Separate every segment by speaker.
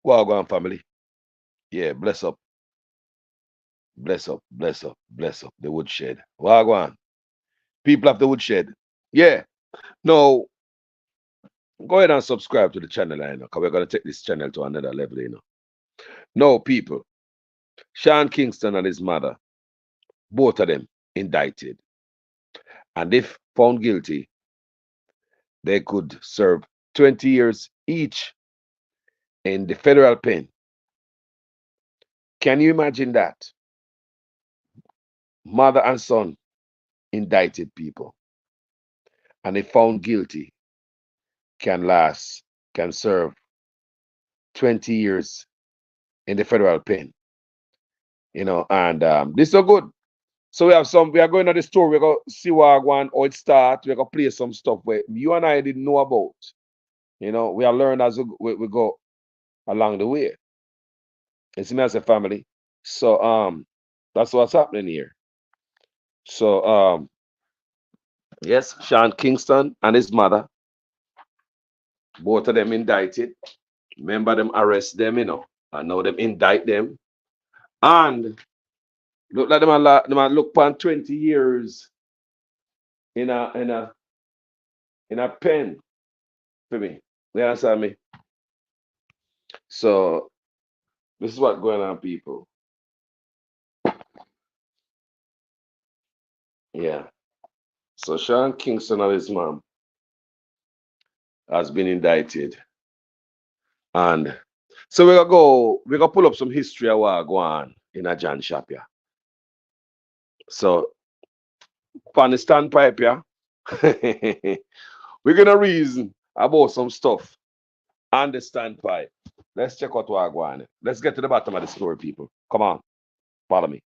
Speaker 1: Wagwan family. Yeah, bless up, bless up, bless up, bless up. The woodshed. Wagwan. People of the woodshed. Yeah. No, go ahead and subscribe to the channel, I know, because we're gonna take this channel to another level, you know. No, people. Sean Kingston and his mother, both of them indicted. And if found guilty, they could serve 20 years each in the federal pen. Can you imagine that? Mother and son indicted people. And if found guilty, can last, can serve 20 years in the federal pen. And this is so good. So we are going to the store, we're going to see what one, how it start, we're going to play some stuff where you and I didn't know about. We are learning as we go along the way. It's me as a family. So that's what's happening here. So yes, Sean Kingston and his mother, both of them indicted. Remember them arrest them, and now them indict them. And look like them a look upon 20 years in a pen for me. You understand me? So this is what's going on, people. Yeah. So Sean Kingston and his mom has been indicted. And so we're gonna pull up some history of what go on in a John shop, yeah. So on the standpipe, yeah, we're gonna reason about some stuff on the standpipe. Let's check out what go on. Let's get to the bottom of the story, people. Come on, follow me.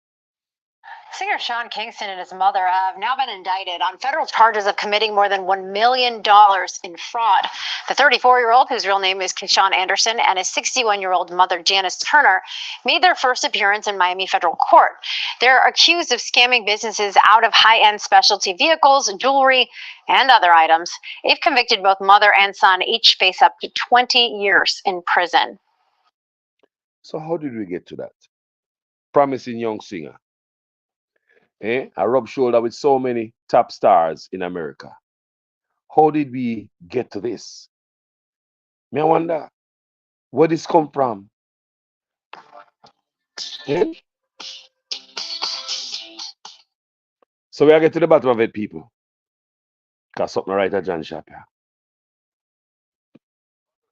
Speaker 2: Singer Sean Kingston and his mother have now been indicted on federal charges of committing more than $1 million in fraud. The 34-year-old, whose real name is Keyshawn Anderson, and his 61-year-old mother, Janice Turner, made their first appearance in Miami federal court. They're accused of scamming businesses out of high-end specialty vehicles, jewelry, and other items. If convicted, both mother and son each face up to 20 years in prison.
Speaker 1: So how did we get to that? Promising young singer. I rub shoulder with so many top stars in America. How did we get to this? Me I wonder where this come from. Eh? So we are get to the bottom of it, people. Cause something right at John Shop here.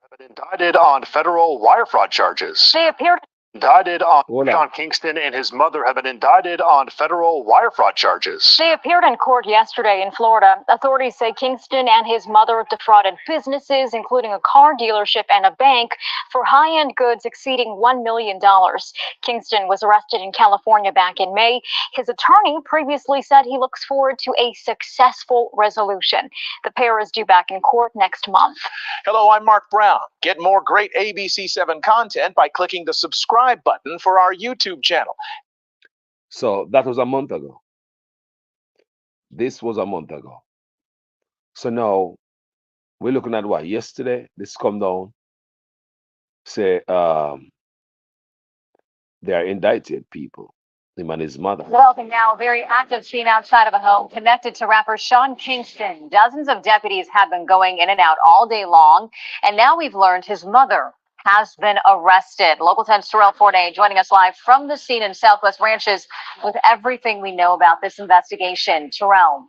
Speaker 3: Have been indicted on federal wire fraud charges.
Speaker 2: They appeared
Speaker 3: Indicted on Sean Kingston and his mother have been indicted on federal wire fraud charges.
Speaker 2: They appeared in court yesterday in Florida. Authorities say Kingston and his mother defrauded businesses, including a car dealership and a bank, for high-end goods exceeding $1 million. Kingston was arrested in California back in May. His attorney previously said he looks forward to a successful resolution. The pair is due back in court next month.
Speaker 3: Hello, I'm Mark Brown. Get more great ABC7 content by clicking the subscribe button for our YouTube channel.
Speaker 1: So that was a month ago. This was a month ago. So now we're looking at what? Yesterday, this come down. Say they are indicted people. Him and his mother.
Speaker 2: Developing now, a very active scene outside of a home connected to rapper Sean Kingston. Dozens of deputies have been going in and out all day long. And now we've learned his mother has been arrested. Local 10's Terrell Forney joining us live from the scene in Southwest Ranches with everything we know about this investigation. Terrell.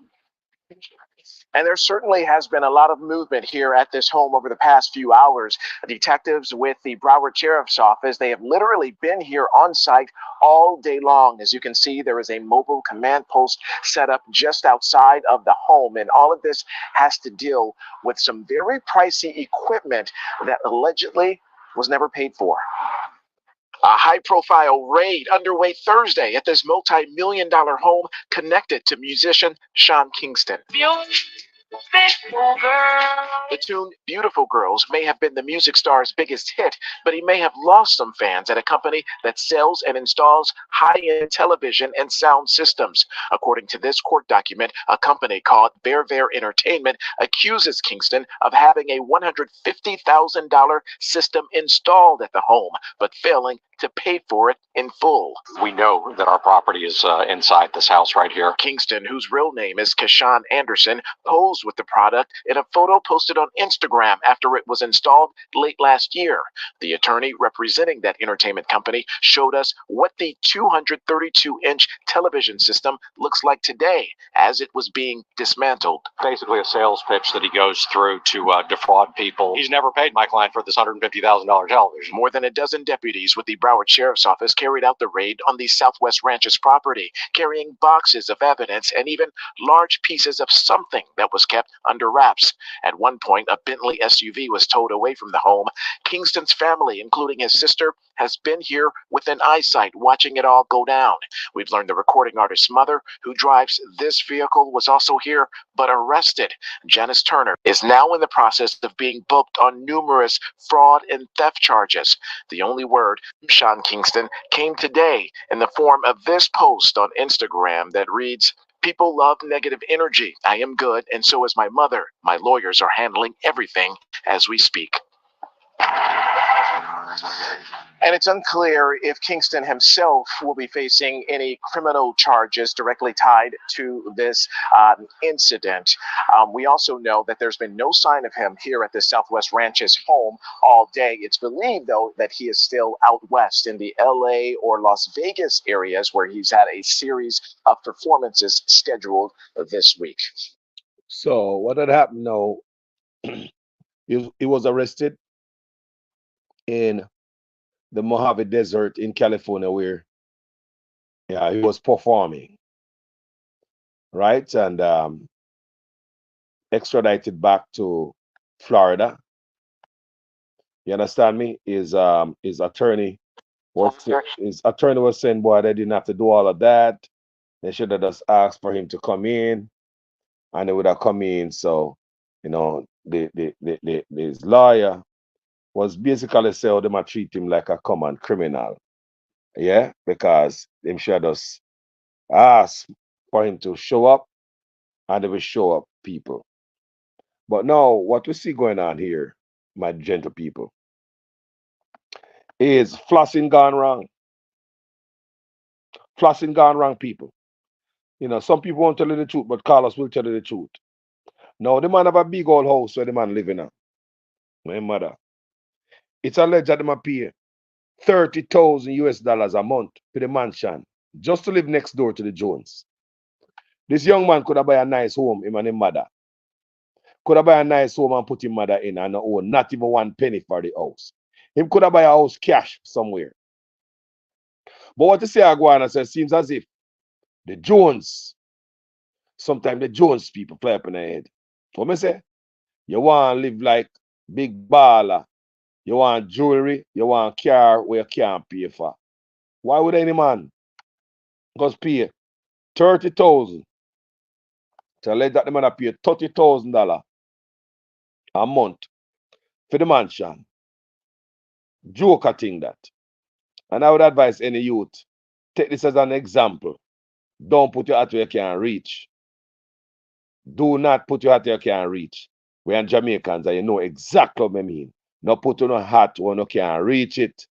Speaker 3: And there certainly has been a lot of movement here at this home over the past few hours. Detectives with the Broward Sheriff's Office, they have literally been here on site all day long. As you can see, there is a mobile command post set up just outside of the home. And all of this has to deal with some very pricey equipment that allegedly was never paid for. A high-profile raid underway Thursday at this multi-million-dollar home connected to musician Sean Kingston. The tune Beautiful Girls may have been the music star's biggest hit, but he may have lost some fans at a company that sells and installs high end television and sound systems. According to this court document, a company called Bear Entertainment accuses Kingston of having a $150,000 system installed at the home, but failing to pay for it in full.
Speaker 4: We know that our property is inside this house right here.
Speaker 3: Kingston, whose real name is Kinston Anderson, posed with the product in a photo posted on Instagram after it was installed late last year. The attorney representing that entertainment company showed us what the 232-inch television system looks like today as it was being dismantled.
Speaker 4: Basically a sales pitch that he goes through to defraud people. He's never paid my client for this $150,000 television.
Speaker 3: More than a dozen deputies with the Broward Sheriff's Office carried out the raid on the Southwest Ranches property, carrying boxes of evidence and even large pieces of something that was kept under wraps. At one point, a Bentley SUV was towed away from the home. Kingston's family, including his sister, has been here within eyesight watching it all go down. We've learned the recording artist's mother, who drives this vehicle, was also here but arrested. Janice Turner is now in the process of being booked on numerous fraud and theft charges. The only word from Sean Kingston came today in the form of this post on Instagram that reads, "People love negative energy. I am good, and so is my mother. My lawyers are handling everything as we speak." And it's unclear if Kingston himself will be facing any criminal charges directly tied to this incident. We also know that there's been no sign of him here at the Southwest Ranches home all day. It's believed, though, that he is still out west in the LA or Las Vegas areas where he's had a series of performances scheduled this week.
Speaker 1: So what had happened now, he was arrested in the Mojave Desert in California where he was performing, right? And extradited back to Florida. You understand me? His attorney was saying, boy, they didn't have to do all of that. They should have just asked for him to come in, and they would have come in. So, his lawyer was basically saying they might treat him like a common criminal. Yeah, because them should just ask for him to show up, and they will show up people. But now, what we see going on here, my gentle people, is flossing gone wrong. Flossing gone wrong, people. Some people won't tell you the truth, but Carlos will tell you the truth. Now, the man have a big old house where the man living in. My mother. It's alleged that they might pay 30,000 US dollars a month for the mansion just to live next door to the Jones. This young man could have buy a nice home, him and his mother. Could have buy a nice home and put his mother in and own not even 1 penny for the house. Him could have buy a house cash somewhere. But what you say, Aguana says, seems as if the Jones, sometimes the Jones people fly up in their head. What me say? You want to live like big baller. You want jewelry. You want car where you can't pay for. Why would any man just pay 30,000 to let that the man pay $30,000 a month for the mansion? Joker thing that. And I would advise any youth, take this as an example. Don't put your hat where you can't reach. Do not put your hat where you can't reach. We're Jamaicans and you know exactly what I mean. Not put on a hat when you can't reach it.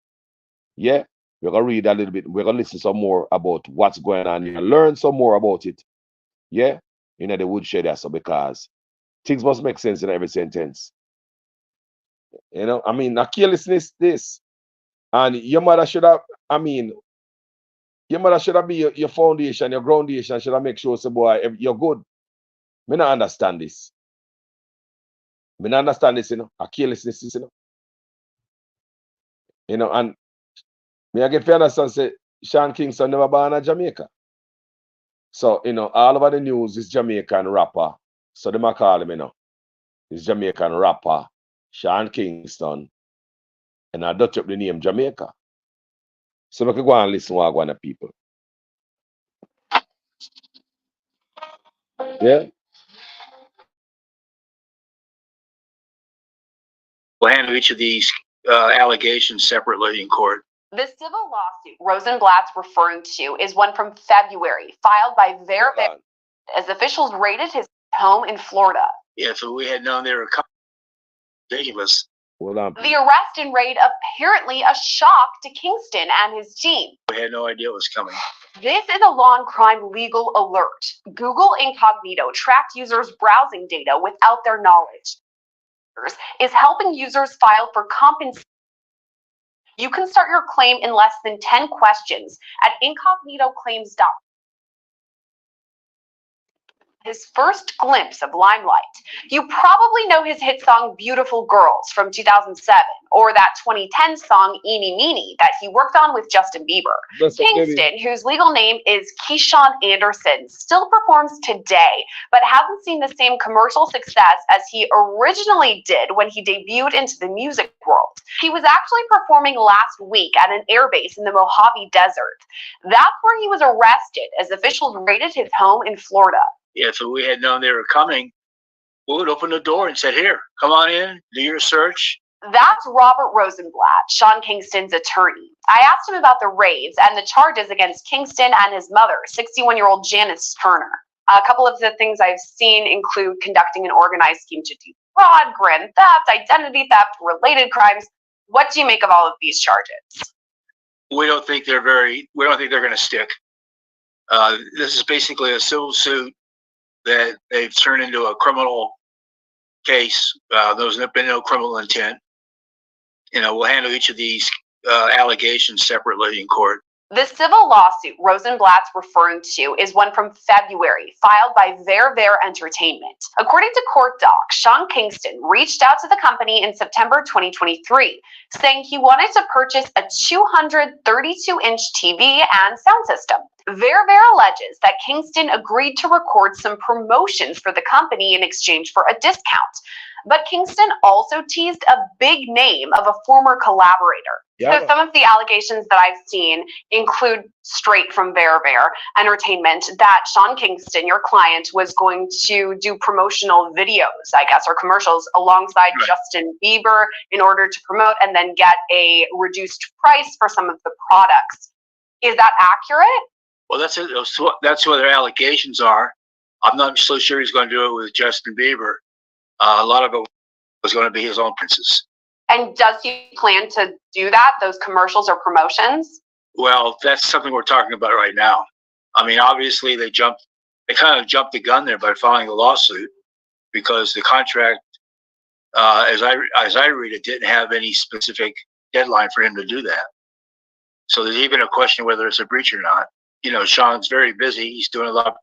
Speaker 1: Yeah? We're going to read a little bit. We're going to listen some more about what's going on here. Learn some more about it. Yeah? The woodshed also, because things must make sense in every sentence. A carelessness this. And your mother should have, your mother should have be your foundation, your groundation should have make sure, say, boy, you're good. Me not understand this. Me not understand this, a carelessness, and me I get to understand, say, Sean Kingston never born in Jamaica. So, all over the news is Jamaican rapper. So they might call him, He's Jamaican rapper, Sean Kingston, and I dutch up the name Jamaica. So we can go and listen to what I want to people. Yeah.
Speaker 5: We'll handle each of these allegations separately in court.
Speaker 2: The civil lawsuit Rosenblatt's referring to is one from February, filed by Verve as officials raided his home in Florida.
Speaker 5: Yeah, if we had known they were coming, ridiculous.
Speaker 2: The arrest and raid apparently a shock to Kingston and his team.
Speaker 5: We had no idea it was coming.
Speaker 2: This is a law and crime legal alert. Google Incognito tracked users' browsing data without their knowledge. Is helping users file for compensation. You can start your claim in less than 10 questions at incognitoclaims.com. His first glimpse of limelight. You probably know his hit song Beautiful Girls from 2007, or that 2010 song Eeny Meeny that he worked on with Justin Bieber. Kingston, whose legal name is Keyshawn Anderson, still performs today, but hasn't seen the same commercial success as he originally did when he debuted into the music world. He was actually performing last week at an airbase in the Mojave Desert. That's where he was arrested as officials raided his home in Florida.
Speaker 5: Yeah, if we had known they were coming, we would open the door and said, here, come on in, do your search.
Speaker 2: That's Robert Rosenblatt, Sean Kingston's attorney. I asked him about the raids and the charges against Kingston and his mother, 61-year-old Janice Turner. A couple of the things I've seen include conducting an organized scheme to defraud, grand theft, identity theft, related crimes. What do you make of all of these charges?
Speaker 5: We don't think they're going to stick. This is basically a civil suit that they've turned into a criminal case. There's been no criminal intent. We'll handle each of these allegations separately in court.
Speaker 2: The civil lawsuit Rosenblatt's referring to is one from February, filed by Verve Entertainment. According to court docs, Sean Kingston reached out to the company in September 2023, saying he wanted to purchase a 232-inch TV and sound system. Verve alleges that Kingston agreed to record some promotions for the company in exchange for a discount. But Kingston also teased a big name of a former collaborator.
Speaker 1: Yeah.
Speaker 2: So some of the allegations that I've seen include straight from Verve Entertainment that Sean Kingston, your client, was going to do promotional videos, I guess, or commercials alongside Justin Bieber in order to promote and then get a reduced price for some of the products. Is that accurate?
Speaker 5: Well, that's what their allegations are. I'm not so sure he's going to do it with Justin Bieber. A lot of it was going to be his own princes.
Speaker 2: And does he plan to do that, those commercials or promotions?
Speaker 5: Well, that's something we're talking about right now. I mean, obviously they kind of jumped the gun there by filing the lawsuit because the contract, as I read it, didn't have any specific deadline for him to do that. So there's even a question whether it's a breach or not. Sean's very busy. He's doing a lot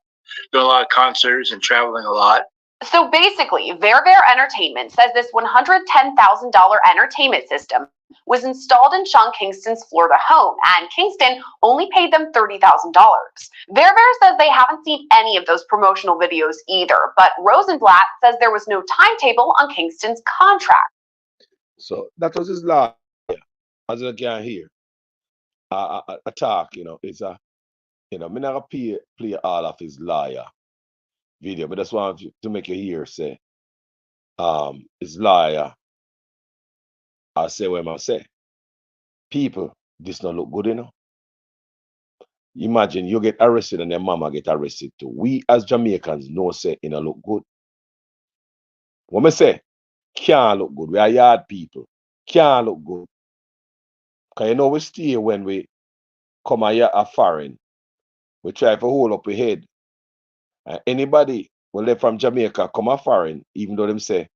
Speaker 5: of concerts and traveling a lot.
Speaker 2: So basically, Verve Entertainment says this $110,000 entertainment system was installed in Sean Kingston's Florida home, and Kingston only paid them $30,000. Verve says they haven't seen any of those promotional videos either, but Rosenblatt says there was no timetable on Kingston's contract.
Speaker 1: So that was his lawyer, as you can hear. A talk, it's a, I'm not going to play all of his lawyer video, but that's want to make you hear say his lawyer I say what I say. People, this don't look good, Imagine you get arrested and your mama get arrested too. We as Jamaicans know say it don't look good. What me say? Can't look good. We are yard people. Can't look good. Because we stay when we come a foreign. We try to hold up our head. Anybody when they from Jamaica come a foreign, even though them say,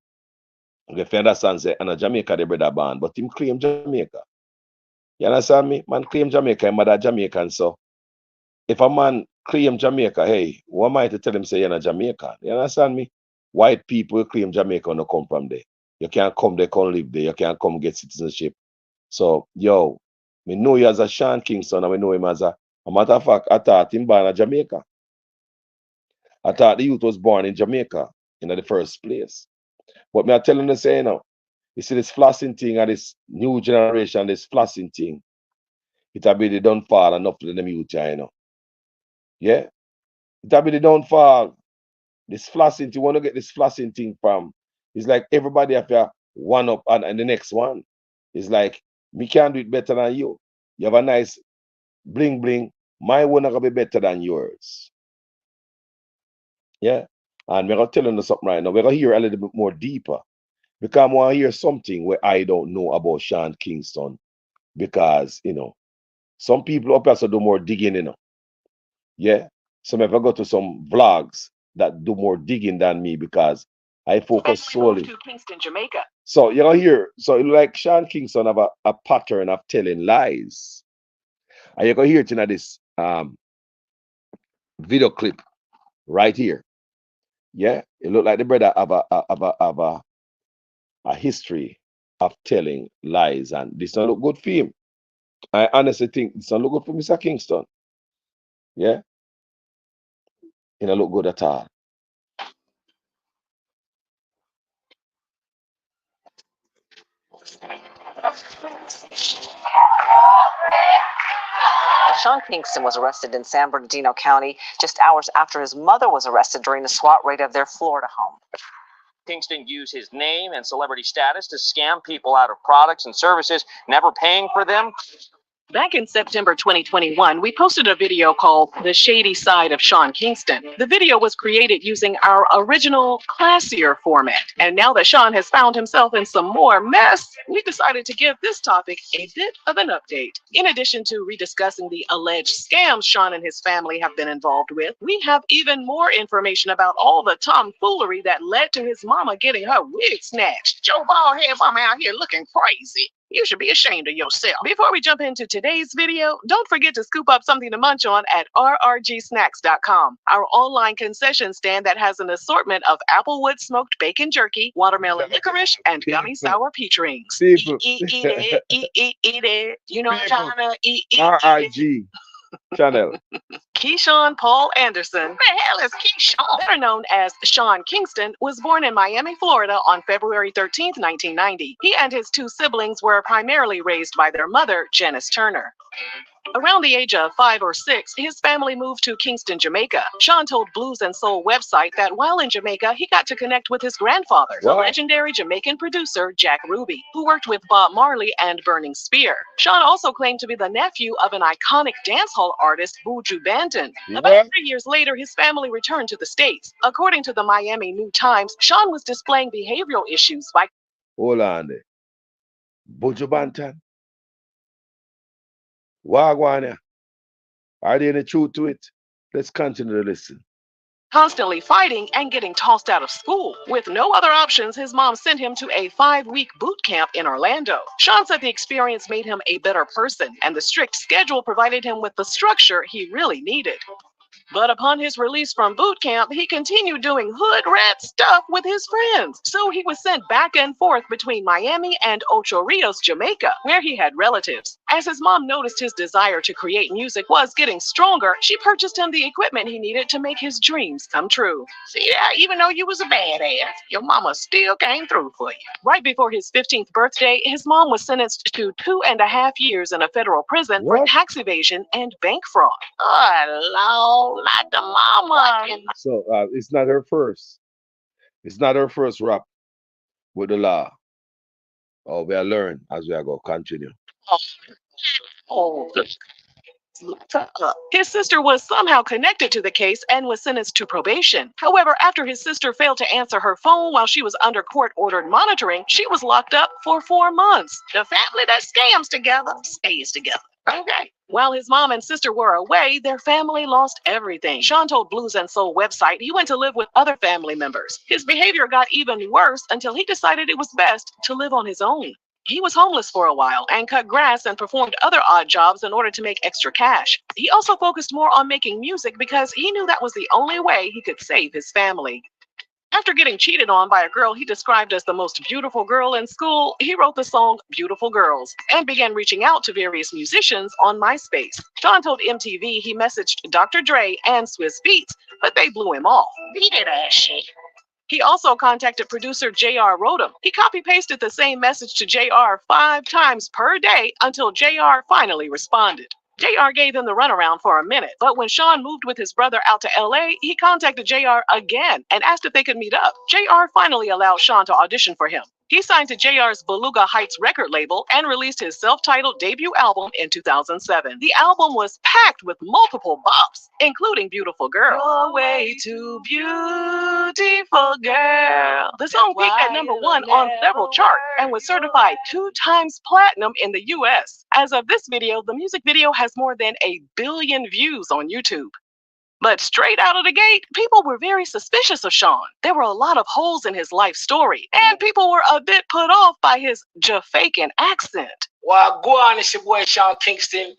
Speaker 1: if you understand, say, and a Jamaica they brother band, but him claim Jamaica. You understand me? Man claim Jamaica, him mother Jamaican, so if a man claim Jamaica, hey, what am I to tell him say you're not Jamaican? You understand me? White people claim Jamaica and come from there. You can't come there, can't live there, you can't come get citizenship. So, yo, we know you as a Sean Kingston, and we know him as a matter of fact, I thought him born in Jamaica. I thought the youth was born in Jamaica in the first place. But me I telling you say you see this flossing thing and this new generation, this flossing thing, it'll be the downfall enough to them youth, Yeah? It'll be the downfall. This flossing thing, you want to get this flossing thing from, it's like everybody have to one up and the next one. It's like, me can do it better than you. You have a nice bling bling. My one not gonna be better than yours. Yeah. And we're gonna tell you something right now. We're gonna hear a little bit more deeper. Because I want to hear something where I don't know about Sean Kingston. Because, some people up here so do more digging. Yeah. Some if I go to some vlogs that do more digging than me because I focus solely to Kingston, Jamaica. So you know here, so like Sean Kingston have a pattern of telling lies. And you can hear it in this video clip right here. Yeah, it look like the brother have a history of telling lies, and this don't look good for him. I honestly think this don't look good for Mr. Kingston. Yeah, it don't look good at all.
Speaker 2: Sean Kingston was arrested in San Bernardino County just hours after his mother was arrested during the SWAT raid of their Florida home.
Speaker 6: Kingston used his name and celebrity status to scam people out of products and services, never paying for them.
Speaker 7: Back in September 2021, we posted a video called The Shady Side of Sean Kingston. The video was created using our original, classier format. And now that Sean has found himself in some more mess, we decided to give this topic a bit of an update. In addition to rediscussing the alleged scams Sean and his family have been involved with, we have even more information about all the tomfoolery that led to his mama getting her wig snatched. Joe Baldhead mama out here looking crazy. You should be ashamed of yourself. Before we jump into today's video, don't forget to scoop up something to munch on at rrgsnacks.com, our online concession stand that has an assortment of applewood smoked bacon jerky, watermelon licorice, and gummy sour peach rings.
Speaker 1: People.
Speaker 7: Eat it, eat it. You know what I'm trying to eat it.
Speaker 1: RIG channel.
Speaker 7: Keyshawn Paul Anderson, who the hell is Keyshawn? Better known as Sean Kingston, was born in Miami, Florida on February 13th, 1990. He and his two siblings were primarily raised by their mother, Janice Turner. Around the age of 5 or 6, his family moved to Kingston, Jamaica. Sean told Blues and Soul website that while in Jamaica, he got to connect with his grandfather, the legendary Jamaican producer Jack Ruby, who worked with Bob Marley and Burning Spear. Sean also claimed to be the nephew of an iconic dancehall artist, Buju Banton. About 3 years later, his family returned to the States. According to the Miami New Times, Sean was displaying behavioral issues by...
Speaker 1: Hold on there. Buju Banton. Wagwan. Are there any truth to it? Let's continue to listen.
Speaker 7: Constantly fighting and getting tossed out of school. With no other options, his mom sent him to a 5-week boot camp in Orlando. Sean said the experience made him a better person, and the strict schedule provided him with the structure he really needed. But upon his release from boot camp, he continued doing hood rat stuff with his friends. So he was sent back and forth between Miami and Ocho Rios, Jamaica, where he had relatives. As his mom noticed his desire to create music was getting stronger, she purchased him the equipment he needed to make his dreams come true. See, even though you was a badass, your mama still came through for you. Right before his 15th birthday, his mom was sentenced to 2.5 years in a federal prison for tax evasion and bank fraud. Oh, Lord. Not the mama.
Speaker 1: So it's not her first. It's not her first rap with the law. Oh, we'll learn as we are going to continue.
Speaker 7: His sister was somehow connected to the case and was sentenced to probation. However, after his sister failed to answer her phone while she was under court-ordered monitoring, she was locked up for 4 months. The family that scams together stays together. Okay. While his mom and sister were away, their family lost everything. Sean told Blues and Soul website he went to live with other family members. His behavior got even worse until he decided it was best to live on his own. He was homeless for a while and cut grass and performed other odd jobs in order to make extra cash. He also focused more on making music because he knew that was the only way he could save his family. After getting cheated on by a girl he described as the most beautiful girl in school, he wrote the song Beautiful Girls and began reaching out to various musicians on MySpace. Sean told MTV he messaged Dr. Dre and Swizz Beatz, but they blew him off. Beat it ass shit. He also contacted producer J.R. Rodham. He copy-pasted the same message to J.R. 5 times per day until J.R. finally responded. J.R. gave him the runaround for a minute, but when Sean moved with his brother out to L.A., he contacted J.R. again and asked if they could meet up. J.R. finally allowed Sean to audition for him. He signed to JR's Beluga Heights record label and released his self-titled debut album in 2007. The album was packed with multiple bops, including Beautiful Girl. You're way too beautiful, girl. The song peaked at number 1 on several charts and was certified 2 times platinum in the US. As of this video, the music video has more than 1 billion views on YouTube. But straight out of the gate, people were very suspicious of Sean. There were a lot of holes in his life story, and people were a bit put off by his Jamaican accent.
Speaker 8: Well, go on, it's your boy Sean Kingston.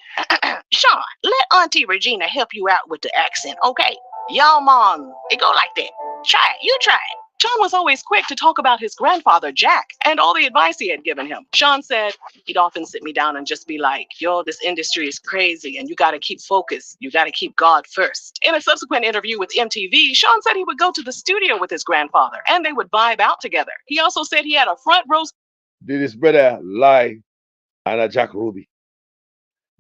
Speaker 7: Sean, let Auntie Regina help you out with the accent, okay? Y'all mom, it go like that. Try it, you try it. Sean was always quick to talk about his grandfather, Jack, and all the advice he had given him. Sean said he'd often sit me down and just be like, yo, this industry is crazy and you got to keep focused. You got to keep God first. In a subsequent interview with MTV, Sean said he would go to the studio with his grandfather and they would vibe out together. He also said he had a front row.
Speaker 1: Did his brother lie on a Jack Ruby?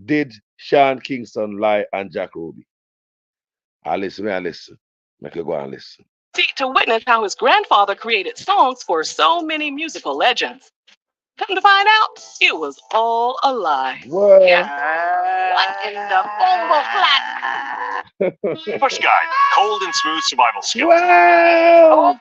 Speaker 1: Did Sean Kingston lie on Jack Ruby? I listen. Make you go and listen.
Speaker 7: To witness how his grandfather created songs for so many musical legends. Come to find out, it was all a lie.
Speaker 1: What?
Speaker 7: Yeah. What in the bomba flat?
Speaker 9: Push Guide, cold and smooth survival skills.
Speaker 1: Wow!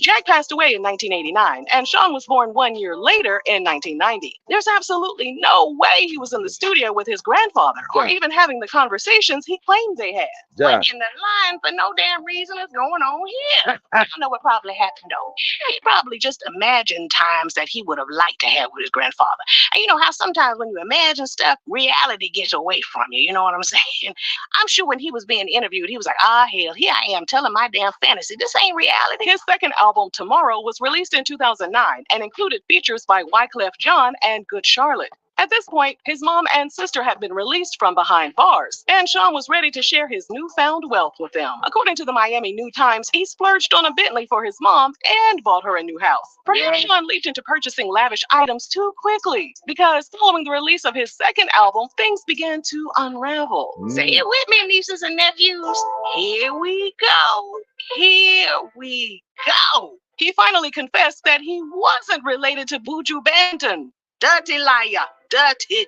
Speaker 7: Jack passed away in 1989, and Sean was born 1 year later in 1990. There's absolutely no way he was in the studio with his grandfather, or even having the conversations he claimed they had. What in the line for no damn reason is going on here? I don't know what probably happened though. He probably just imagined times that he would have liked to have with his grandfather. And you know how sometimes when you imagine stuff, reality gets away from you. You know what I'm saying? I'm sure when he was being interviewed, he was like, hell, here I am telling my damn fantasy. This ain't reality. His second album, Tomorrow, was released in 2009 and included features by Wyclef Jean and Good Charlotte. At this point, his mom and sister had been released from behind bars, and Sean was ready to share his newfound wealth with them. According to the Miami New Times, he splurged on a Bentley for his mom and bought her a new house. Perhaps Sean leaped into purchasing lavish items too quickly, because following the release of his second album, things began to unravel. Say it with me, nieces and nephews. Here we go. Here we go. He finally confessed that he wasn't related to Buju Banton. Dirty liar. Dirty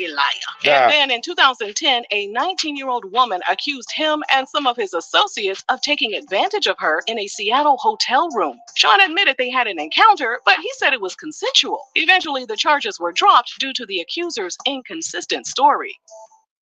Speaker 7: liar.
Speaker 1: Yeah.
Speaker 7: And then in 2010, a 19-year-old woman accused him and some of his associates of taking advantage of her in a Seattle hotel room. Sean admitted they had an encounter, but he said it was consensual. Eventually, the charges were dropped due to the accuser's inconsistent story.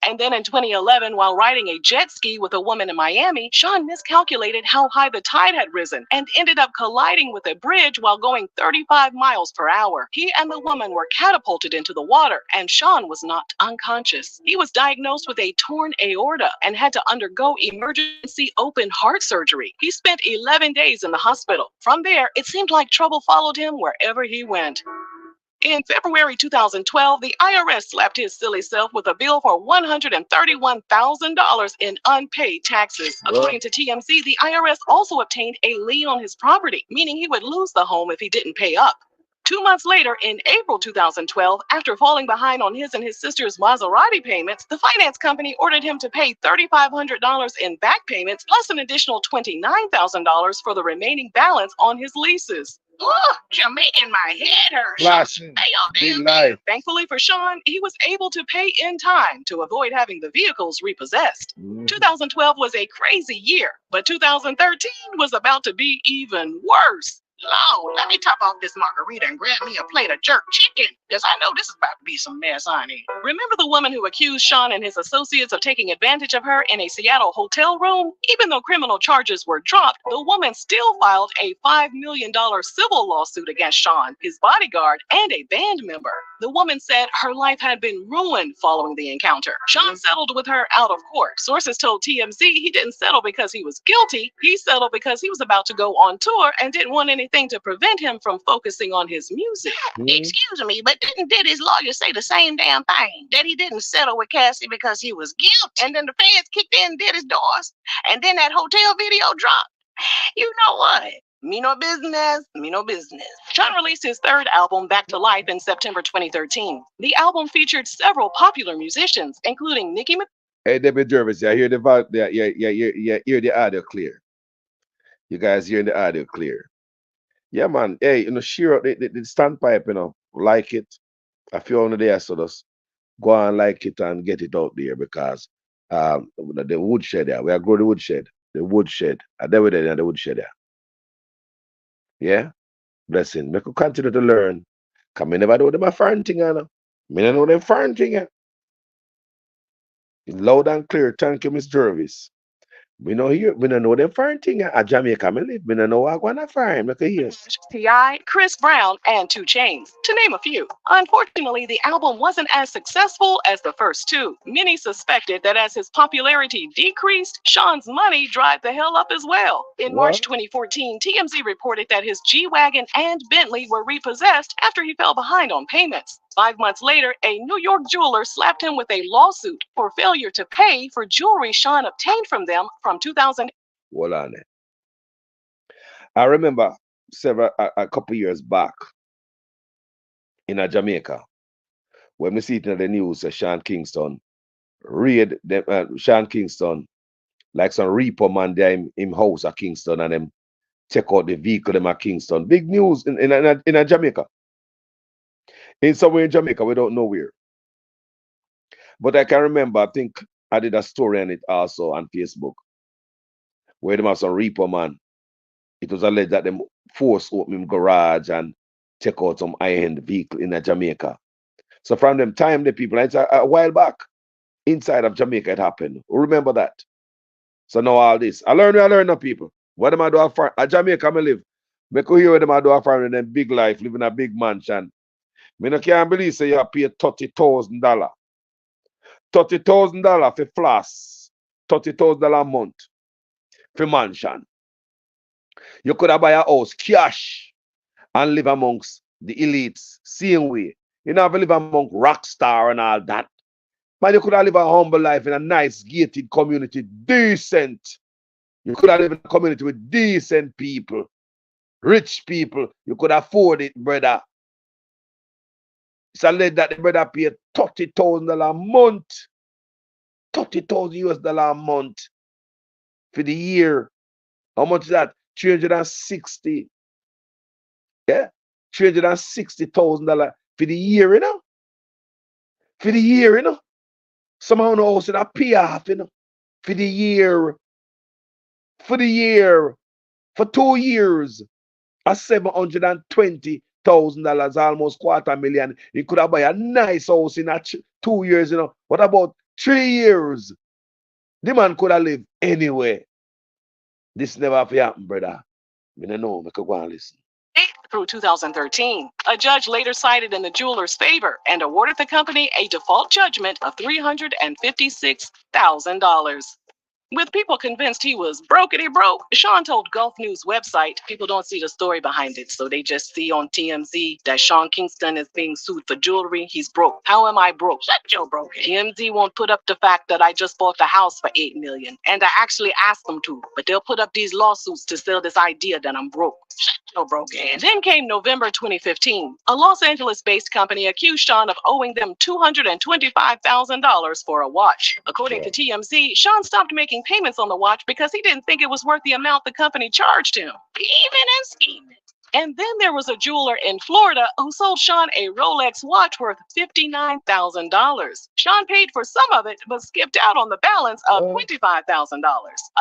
Speaker 7: And then in 2011, while riding a jet ski with a woman in Miami, Sean miscalculated how high the tide had risen and ended up colliding with a bridge while going 35 miles per hour. He and the woman were catapulted into the water, and Sean was knocked unconscious. He was diagnosed with a torn aorta and had to undergo emergency open heart surgery. He spent 11 days in the hospital. From there, it seemed like trouble followed him wherever he went. In February 2012, the IRS slapped his silly self with a bill for $131,000 in unpaid taxes. According to TMZ, the IRS also obtained a lien on his property, meaning he would lose the home if he didn't pay up. 2 months later, in April 2012, after falling behind on his and his sister's Maserati payments, the finance company ordered him to pay $3,500 in back payments, plus an additional $29,000 for the remaining balance on his leases. You're making my head hurt. Thankfully for Sean, he was able to pay in time to avoid having the vehicles repossessed. 2012 was a crazy year, but 2013 was about to be even worse. Lord, let me top off this margarita and grab me a plate of jerk chicken, because I know this is about to be some mess, honey. Remember the woman who accused Sean and his associates of taking advantage of her in a Seattle hotel room? Even though criminal charges were dropped, the woman still filed a $5 million civil lawsuit against Sean, his bodyguard, and a band member. The woman said her life had been ruined following the encounter. Sean settled with her out of court. Sources told TMZ he didn't settle because he was guilty. He settled because he was about to go on tour and didn't want anything to prevent him from focusing on his music. Excuse me, but did his lawyer say the same damn thing? That he didn't settle with Cassie because he was guilty, and then the feds kicked in and did his doors, and then that hotel video dropped? You know what? Me no business, me no business. Sean released his third album, Back to Life, in September 2013. The album featured several popular musicians, including Nicki Minaj.
Speaker 1: Hey, Debbie Jervis, hear the audio clear. You guys hearing the audio clear? Yeah, man. Hey, share out the standpipe, like it. If you're on there, so just go and like it and get it out there because the woodshed there, we are growing the woodshed. The woodshed. And then we're there, the woodshed there. Yeah? Blessing. Me could continue to learn. Cause me never know them a foreign thing, Me don't know them foreign thing. Loud and clear. Thank you, Miss Jervis. We don't know them foreign thing at Jamaica. Me live. We don't know what going to foreign. Look at here.
Speaker 7: T.I., Chris Brown, and 2 Chainz, to name a few. Unfortunately, the album wasn't as successful as the first two. Many suspected that as his popularity decreased, Sean's money dried the hell up as well. In March 2014, TMZ reported that his G-Wagon and Bentley were repossessed after he fell behind on payments. 5 months later, a New York jeweler slapped him with a lawsuit for failure to pay for jewelry Sean obtained from them from 2000.
Speaker 1: Hold on. I remember a couple years back in Jamaica when we see it in the news, Sean Kingston raid them, Sean Kingston like some repo man there in house at Kingston and them check out the vehicle them at Kingston. Big news in Jamaica. In somewhere in Jamaica, we don't know where. But I can remember, I think I did a story on it also on Facebook, where them have some repo man. It was alleged that them force open him garage and check out some high-end vehicle in Jamaica. So from them time, the people, it's a while back, inside of Jamaica it happened. Remember that. So now all this. I learn now, people. What am I doing for? At Jamaica, I live. Me could hear what them I do for in them big life, live in a big mansion. Me no can't believe say you pay $30,000. $30,000 for floss. $30,000 a month for mansion. You could have buy a house cash and live amongst the elites, same way. You know, have to live among rock star and all that. Man, you could have live a humble life in a nice gated community, decent. You could have live in a community with decent people, rich people. You could afford it, brother. It's alleged that the brother paid $30,000 a month. $30,000 a month for the year. How much is that? 360. Yeah? $360,000 for the year, you know? For the year, you know? Somehow no house that pay off, you know? For the year. For the year. For 2 years. At $720,000, almost $250,000. You could have buy a nice house in 2 years, you know. What about 3 years? The man could have lived anywhere. This never happened, brother. I don't know. I could go and listen.
Speaker 7: Through 2013, a judge later sided in the jeweler's favor and awarded the company a default judgment of $356,000. With people convinced he was brokety broke, Sean told Gulf News website people don't see the story behind it, so they just see on TMZ that Sean Kingston is being sued for jewelry. He's broke. How am I broke? Shut your broke. TMZ won't put up the fact that I just bought the house for $8 million, and I actually asked them to, but they'll put up these lawsuits to sell this idea that I'm broke. Shut your broke ass. Then came November 2015. A Los Angeles-based company accused Sean of owing them $225,000 for a watch. According to TMZ, Sean stopped making payments on the watch because he didn't think it was worth the amount the company charged him. Even and scheming. And then there was a jeweler in Florida who sold Sean a Rolex watch worth $59,000. Sean paid for some of it, but skipped out on the balance of $25,000.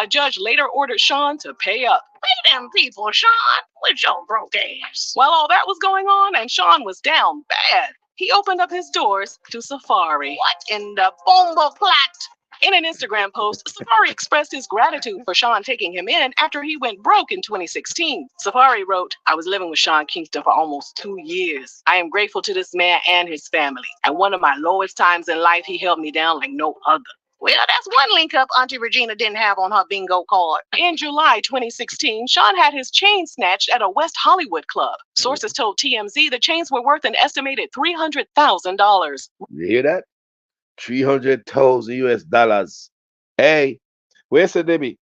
Speaker 7: A judge later ordered Sean to pay up. Pay them people, Sean, with your broke ass. While all that was going on and Sean was down bad, he opened up his doors to Safari. What in the bomba plot? In an Instagram post, Safari expressed his gratitude for Sean taking him in after he went broke in 2016. Safari wrote, I was living with Sean Kingston for almost 2 years. I am grateful to this man and his family. At one of my lowest times in life, he held me down like no other. Well, that's one link up Auntie Regina didn't have on her bingo card. In July 2016, Sean had his chain snatched at a West Hollywood club. Sources told TMZ the chains were worth an estimated $300,000.
Speaker 1: You hear that? 300,000 US dollars. Hey, where's the Debbie?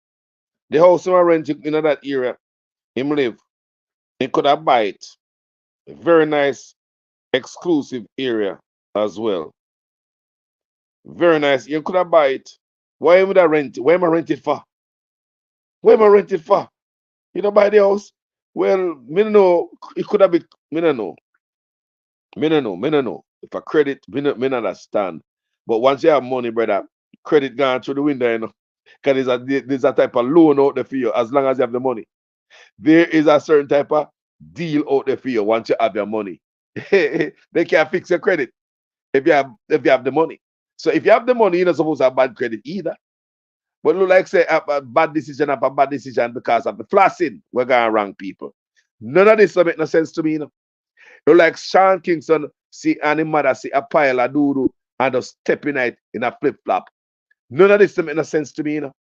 Speaker 1: The house I rent in that area, him live. He could have buy it. A very nice, exclusive area as well. Very nice. You could have buy it. Why would I rent it? Where am I rented for? Where am I rented for? You know, buy the house. Well, me no know. It could have been. Me no know. Me no know. Me no know. If a credit, me no understand. But once you have money, brother, credit gone through the window, you know. Because there's a type of loan out there for you as long as you have the money. There is a certain type of deal out there for you once you have your money. They can't fix your credit if you have the money. So if you have the money, you're not supposed to have bad credit either. But look like say a bad decision after bad decision because of the flossing, we're going wrong people. None of this don't make no sense to me, you know. Look like Sean Kingston see any mother see a pile of doodoo and just stepping it in a flip flop. None of this don't make no sense to me, you know.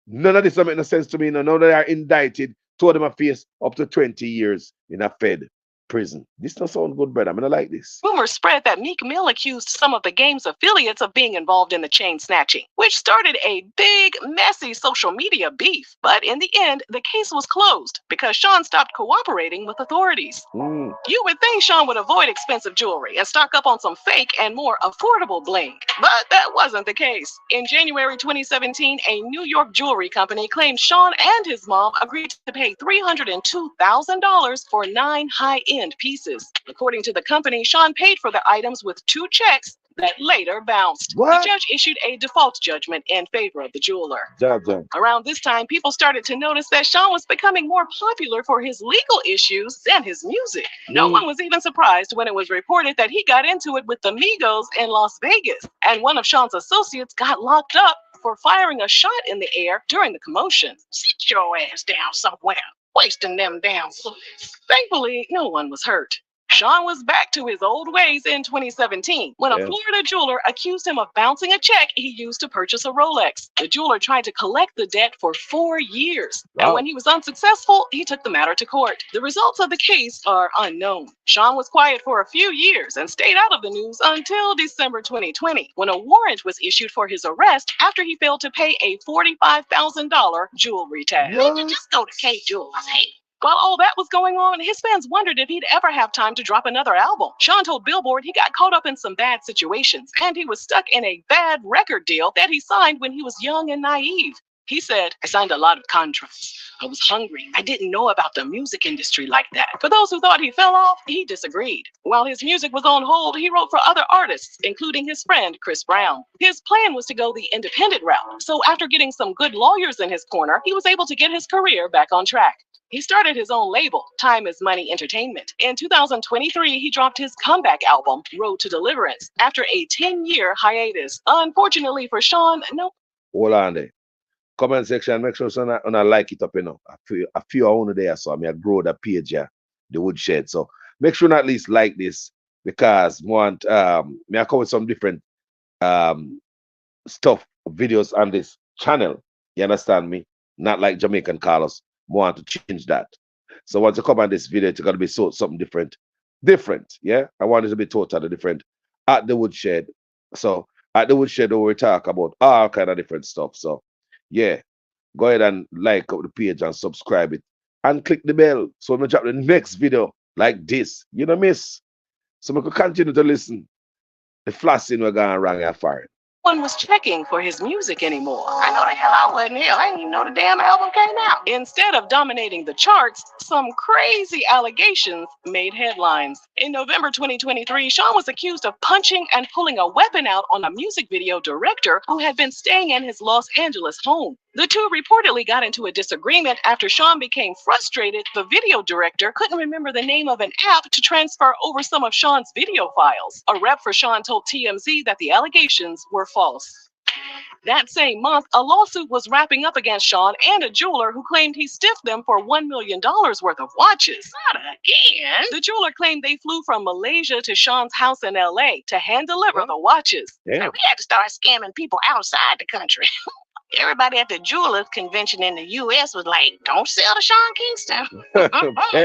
Speaker 1: None of this don't make no sense to me, you know. Now they are indicted, told them a face up to 20 years in a Fed prison. This don't sound good, brother. I mean, I like this.
Speaker 7: Rumors spread that Meek Mill accused some of the game's affiliates of being involved in the chain snatching, which started a big, messy social media beef. But in the end, the case was closed because Sean stopped cooperating with authorities. You would think Sean would avoid expensive jewelry and stock up on some fake and more affordable bling, but that wasn't the case. In January 2017, a New York jewelry company claimed Sean and his mom agreed to pay $302,000 for 9 high-end pieces. According to the company, Sean paid for the items with 2 checks that later bounced.
Speaker 1: What?
Speaker 7: The judge issued a default judgment in favor of the jeweler.
Speaker 1: Job.
Speaker 7: Around this time, people started to notice that Sean was becoming more popular for his legal issues than his music. No one was even surprised when it was reported that he got into it with the Migos in Las Vegas, and one of Sean's associates got locked up for firing a shot in the air during the commotion. Sit your ass down somewhere, wasting them damn bullets. Thankfully, no one was hurt. Sean was back to his old ways in 2017 when a Florida jeweler accused him of bouncing a check he used to purchase a Rolex. The jeweler tried to collect the debt for 4 years. And when he was unsuccessful, he took the matter to court. The results of the case are unknown. Sean was quiet for a few years and stayed out of the news until December 2020, when a warrant was issued for his arrest after he failed to pay a $45,000 jewelry tab. Just go to K Jewelers. Hey. While all that was going on, his fans wondered if he'd ever have time to drop another album. Sean told Billboard he got caught up in some bad situations, and he was stuck in a bad record deal that he signed when he was young and naive. He said, I signed a lot of contracts. I was hungry. I didn't know about the music industry like that. For those who thought he fell off, he disagreed. While his music was on hold, he wrote for other artists, including his friend, Chris Brown. His plan was to go the independent route. So after getting some good lawyers in his corner, he was able to get his career back on track. He started his own label, Time Is Money Entertainment. In 2023, he dropped his comeback album, Road to Deliverance, after a 10-year hiatus. Unfortunately for Sean, no.
Speaker 1: Hold on there. Comment section, make sure so I like it up, you know. A few I there, so I grow the page here, the woodshed. So make sure at least like this because want me I come with some different stuff, videos on this channel. You understand me? Not like Jamaican Carlos. Want to change that. So once you come on this video, it's gonna be something different. Yeah. I want it to be totally different at the woodshed. So at the woodshed, we talk about all kind of different stuff. So yeah, go ahead and like up the page and subscribe it and click the bell so when we drop the next video like this, you don't miss. So we can continue to listen. The flossing we're going wrong at fire.
Speaker 7: One was checking for his music anymore. I know the hell I wasn't here. I didn't even know the damn album came out. Instead of dominating the charts, some crazy allegations made headlines. In November 2023, Sean was accused of punching and pulling a weapon out on a music video director who had been staying in his Los Angeles home. The two reportedly got into a disagreement after Sean became frustrated. The video director couldn't remember the name of an app to transfer over some of Sean's video files. A rep for Sean told TMZ that the allegations were false. That same month, a lawsuit was wrapping up against Sean and a jeweler who claimed he stiffed them for $1 million worth of watches. Not again. The jeweler claimed they flew from Malaysia to Sean's house in LA to hand deliver the watches.
Speaker 1: Yeah.
Speaker 7: And we had to start scamming people outside the country. Everybody at the jewelers convention in the U.S. was like, don't sell to Sean Kingston.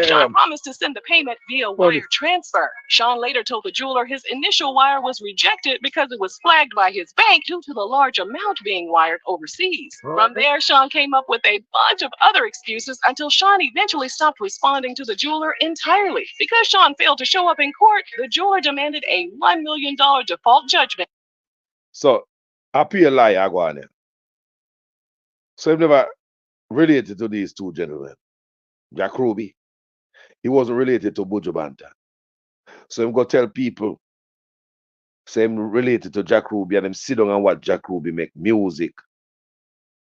Speaker 7: Sean promised to send the payment via wire transfer. Sean later told the jeweler his initial wire was rejected because it was flagged by his bank due to the large amount being wired overseas. From there, Sean came up with a bunch of other excuses until Sean eventually stopped responding to the jeweler entirely. Because Sean failed to show up in court, the jeweler demanded a $1 million default judgment.
Speaker 1: So, I pay a lie, I go on there. So I've never related to these two gentlemen. Jack Ruby. He wasn't related to Buju Banton. So I'm gonna tell people, say I'm related to Jack Ruby, and them sit down and watch Jack Ruby make music.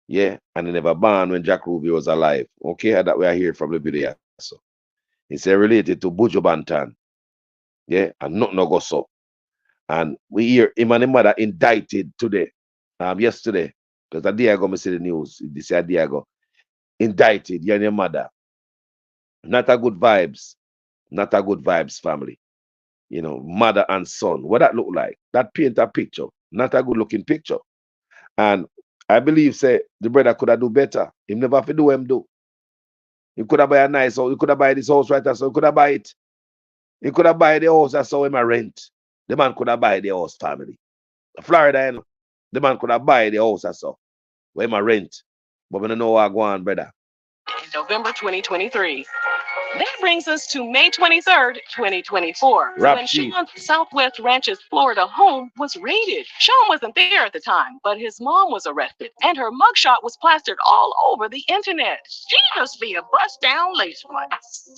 Speaker 1: Yeah, and he never born when Jack Ruby was alive. Okay, and that we are here from the video. So he say related to Buju Banton. Yeah, and nothing no go so. And we hear him and his mother indicted today, yesterday, because a day ago me see the news. This a day ago. Indicted, you and your mother. Not a good vibes. Not a good vibes, family. You know, mother and son. What that look like? That paint a picture. Not a good looking picture. And I believe say the brother could have do better. He never have to do him do. He could have buy a nice house. He could have buy this house right there, so he could have buy it. He could have buy the house that's how him a rent. The man could have buy the house, family. Florida, you know, the man could have buy the house that's how where him a rent. But we don't know what go on, brother.
Speaker 7: In November 2023. That brings us to May 23rd, 2024, when Sean's Southwest Ranches, Florida home was raided. Sean wasn't there at the time, but his mom was arrested, and her mugshot was plastered all over the internet. She must be a bust-down lace one.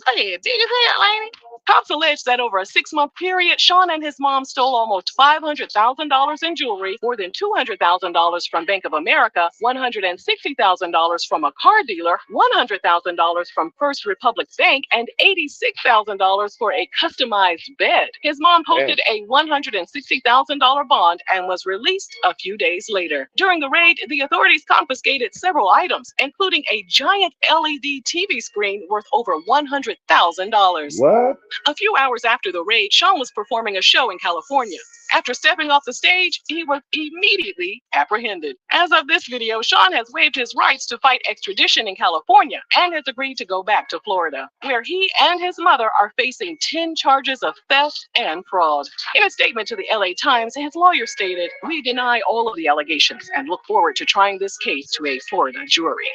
Speaker 7: Hey, big as hell, ain't it? Cops allege that over a 6-month period, Sean and his mom stole almost $500,000 in jewelry, more than $200,000 from Bank of America, $160,000 from a car dealer, $100,000 from First Republic Bank, and $86,000 for a customized bed. His mom posted a $160,000 bond and was released a few days later. During the raid, the authorities confiscated several items, including a giant LED TV screen worth over $100,000.
Speaker 1: What?
Speaker 7: A few hours after the raid, Sean was performing a show in California. After stepping off the stage, he was immediately apprehended. As of this video, Sean has waived his rights to fight extradition in California and has agreed to go back to Florida, where he and his mother are facing 10 charges of theft and fraud. In a statement to the LA Times, his lawyer stated, "We deny all of the allegations and look forward to trying this case to a Florida jury."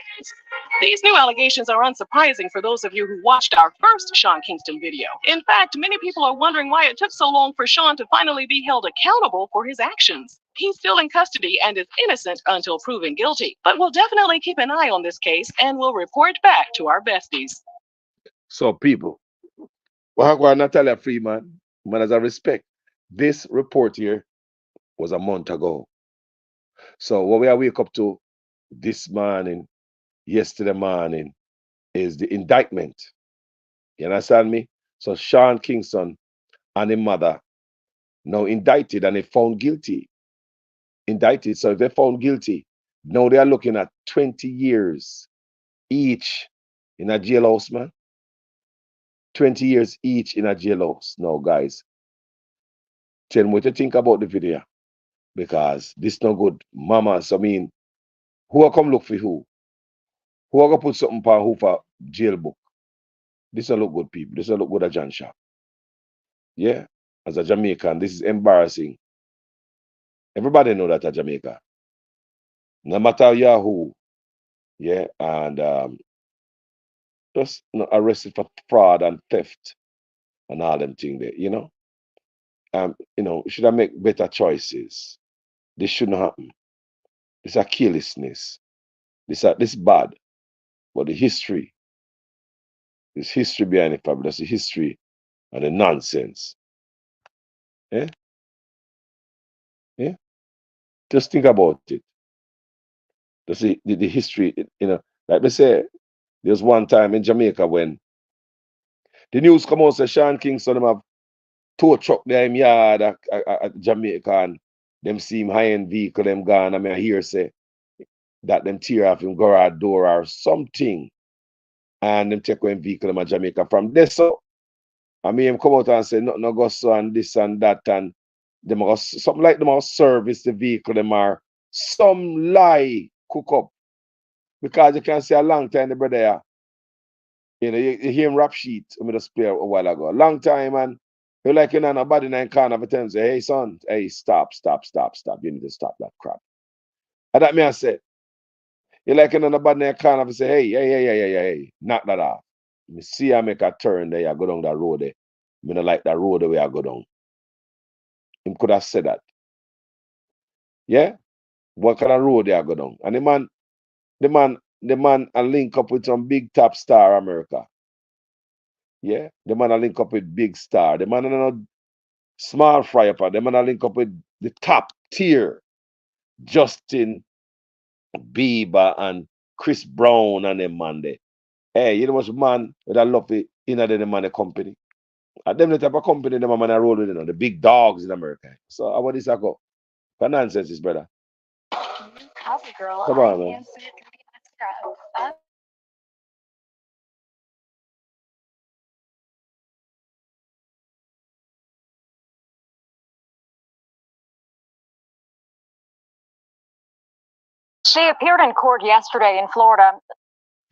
Speaker 7: These new allegations are unsurprising for those of you who watched our first Sean Kingston video. In fact, many people are wondering why it took so long for Sean to finally be held accountable for his actions. He's still in custody and is innocent until proven guilty, but we'll definitely keep an eye on this case and we'll report back to our besties.
Speaker 1: So people, well, Natalia Freeman, man, as I respect, this report here was a month ago. So what we are wake up to this morning, yesterday morning, is the indictment. You understand me? So Sean Kingston and his mother now indicted and they found guilty. Indicted. So if they found guilty, now they are looking at 20 years each in a jailhouse, man. 20 years each in a jailhouse. Now, guys, tell me what you think about the video. Because this no good. Mamas, I mean, who will come look for who? Who will go put something for who for jail book? This will look good, people. This will look good at John Shop. Yeah, as a Jamaican, this is embarrassing. Everybody know that at Jamaica. No matter who, yeah, and just arrested for fraud and theft and all them things there, you know. Should I make better choices? This shouldn't happen. It's a carelessness. This bad. But the history, there's history behind it, probably. That's the history and the nonsense. Yeah? Yeah? Just think about it. That's the history, like they say, there's one time in Jamaica when the news come out say Sean Kingston them have tow truck there in yard at Jamaica and them see him high-end vehicle them gone. I mean I hear say that them tear off him garage door or something and them take away him vehicle them at Jamaica from there. So I mean him come out and say nothing no go so and this and that and them are something like them are service the vehicle them are some lie cook up. Because you can see a long time the brother you hear him rap sheet I just play a while ago. A long time and you like nobody in the corner for time say, hey son, hey, stop. You need to stop that crap. And that me I say, you like nobody in the corner for say, hey, knock that off. Me see I make a turn there, I go down that road there. Me not like that road the way I go down. Him could have said that. Yeah? What kind of road there I go down? And the man I link up with some big top star America. Yeah, the man a link up with Big Star. The man a no small fry up. The man a link up with the top tier Justin Bieber and Chris Brown and them man there. Hey, you know what's man with a love it in the man a company. And them the type of company them a man a roll with, the big dogs in America. So how about this I go? For nonsense, is brother.
Speaker 2: How's it, girl?
Speaker 1: Come on, man.
Speaker 2: She appeared in court yesterday in Florida.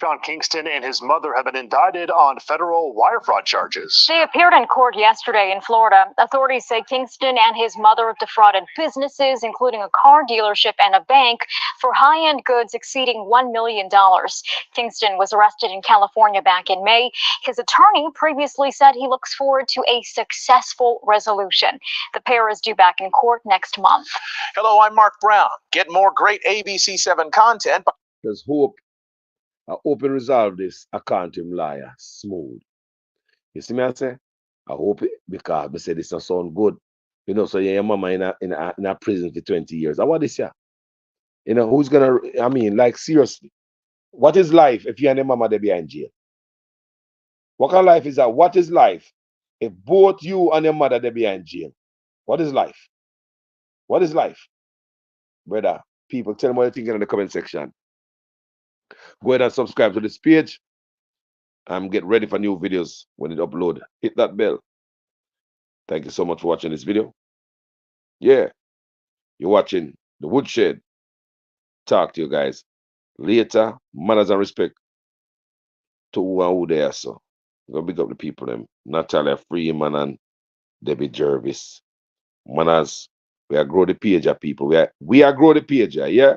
Speaker 9: Sean Kingston and his mother have been indicted on federal wire fraud charges.
Speaker 2: She appeared in court yesterday in Florida. Authorities say Kingston and his mother defrauded businesses, including a car dealership and a bank, for high-end goods exceeding $1 million. Kingston was arrested in California back in May. His attorney previously said he looks forward to a successful resolution. The pair is due back in court next month.
Speaker 3: Hello, I'm Mark Brown. Get more great ABC7 content.
Speaker 1: There's hope. I hope he resolve this. I can't him liar smooth. You see me I say? I hope it because I say this don't sound good. You know, so your mama in a prison for 20 years. I want this year. You know, who's gonna I mean, like seriously. What is life if you and your mama they be in jail? What kind of life is that? What is life if both you and your mother they be in jail? What is life? What is life? Brother, people tell me what you think in the comment section. Go ahead and subscribe to this page. Get ready for new videos when it upload. Hit that bell. Thank you so much for watching this video. Yeah, you're watching The Woodshed. Talk to you guys later. Manners and respect to who and who they are. So, I'm gonna big up the people, them. Natalia Freeman and Debbie Jervis. Manners, we are grow the page, people. We are grow the page, yeah?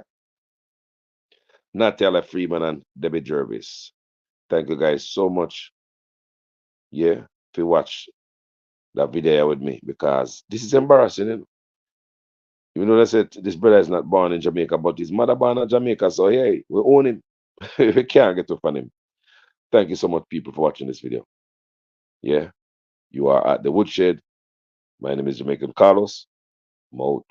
Speaker 1: Natalia Freeman and Debbie Jervis. Thank you guys so much. Yeah, if you watch that video with me because this is embarrassing. You know? Even though they said this brother is not born in Jamaica, but his mother born in Jamaica, so hey, we own him. We can't get to find him. Thank you so much, people, for watching this video. Yeah, you are at The Woodshed. My name is Jamaican Carlos. I'm out.